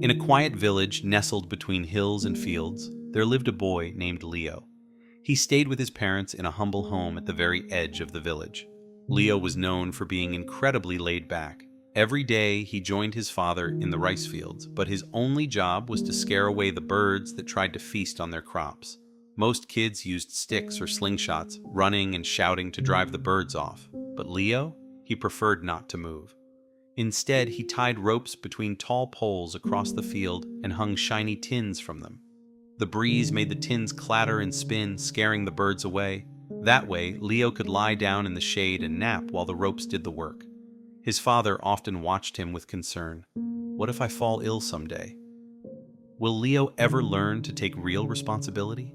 In a quiet village nestled between hills and fields, there lived a boy named Leo. He stayed with his parents in a humble home at the very edge of the village. Leo was known for being incredibly laid back. Every day he joined his father in the rice fields, but his only job was to scare away the birds that tried to feast on their crops. Most kids used sticks or slingshots, running and shouting to drive the birds off. But Leo, he preferred not to move. Instead, he tied ropes between tall poles across the field and hung shiny tins from them. The breeze made the tins clatter and spin, scaring the birds away. That way, Leo could lie down in the shade and nap while the ropes did the work. His father often watched him with concern. What if I fall ill someday? Will Leo ever learn to take real responsibility?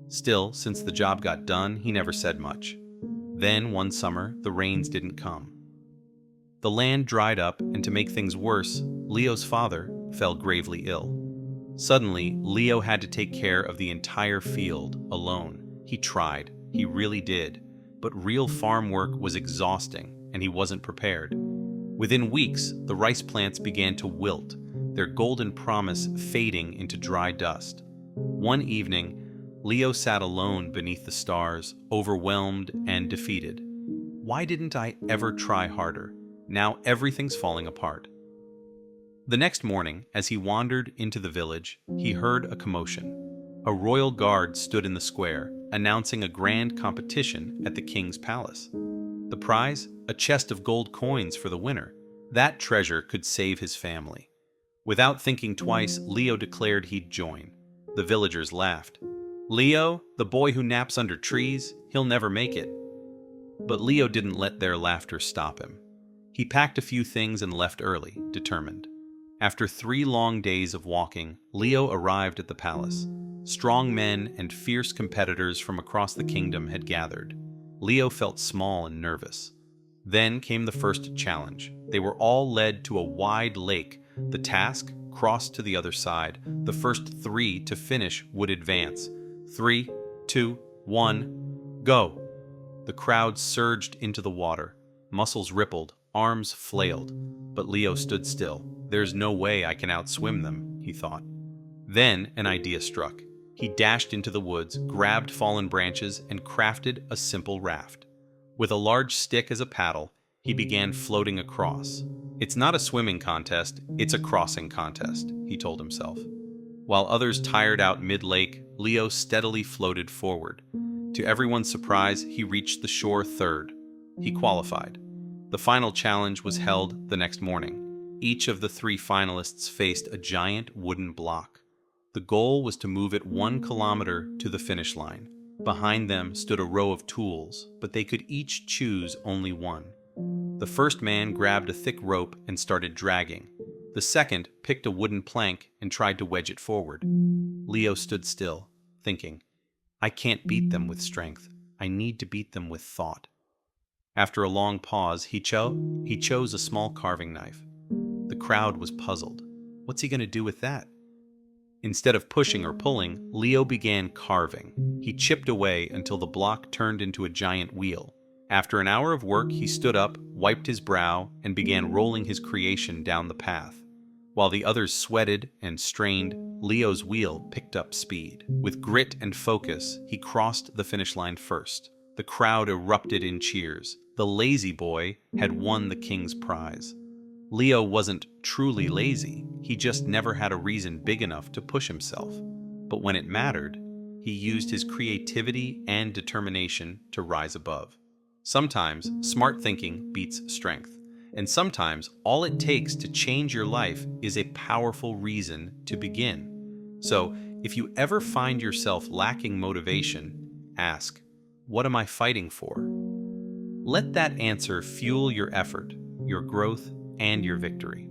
Still, since the job got done, he never said much. Then, one summer, the rains didn't come. The land dried up, and to make things worse, Leo's father fell gravely ill. Suddenly, Leo had to take care of the entire field alone. He tried, he really did, but real farm work was exhausting, and he wasn't prepared. Within weeks, the rice plants began to wilt, their golden promise fading into dry dust. One evening, Leo sat alone beneath the stars, overwhelmed and defeated. Why didn't I ever try harder? Now everything's falling apart. The next morning, as he wandered into the village, he heard a commotion. A royal guard stood in the square, announcing a grand competition at the king's palace. The prize? A chest of gold coins for the winner. That treasure could save his family. Without thinking twice, Leo declared he'd join. The villagers laughed. Leo, the boy who naps under trees, he'll never make it. But Leo didn't let their laughter stop him. He packed a few things and left early, determined. After 3 long days of walking, Leo arrived at the palace. Strong men and fierce competitors from across the kingdom had gathered. Leo felt small and nervous. Then came the first challenge. They were all led to a wide lake. The task? Cross to the other side. The first 3 to finish would advance. 3, 2, 1, go! The crowd surged into the water. Muscles rippled, arms flailed. But Leo stood still. There's no way I can outswim them, he thought. Then an idea struck. He dashed into the woods, grabbed fallen branches, and crafted a simple raft. With a large stick as a paddle, he began floating across. It's not a swimming contest, it's a crossing contest, he told himself. While others tired out mid-lake, Leo steadily floated forward. To everyone's surprise, he reached the shore third. He qualified. The final challenge was held the next morning. Each of the 3 finalists faced a giant wooden block. The goal was to move it 1 kilometer to the finish line. Behind them stood a row of tools, but they could each choose only one. The first man grabbed a thick rope and started dragging. The second picked a wooden plank and tried to wedge it forward. Leo stood still, thinking, I can't beat them with strength. I need to beat them with thought. After a long pause, he chose a small carving knife. The crowd was puzzled. What's he going to do with that? Instead of pushing or pulling, Leo began carving. He chipped away until the block turned into a giant wheel. After an hour of work, he stood up, wiped his brow, and began rolling his creation down the path. While the others sweated and strained, Leo's wheel picked up speed. With grit and focus, he crossed the finish line first. The crowd erupted in cheers. The lazy boy had won the king's prize. Leo wasn't truly lazy, he just never had a reason big enough to push himself. But when it mattered, he used his creativity and determination to rise above. Sometimes smart thinking beats strength, and sometimes all it takes to change your life is a powerful reason to begin. So, if you ever find yourself lacking motivation, ask, what am I fighting for? Let that answer fuel your effort, your growth, and your victory.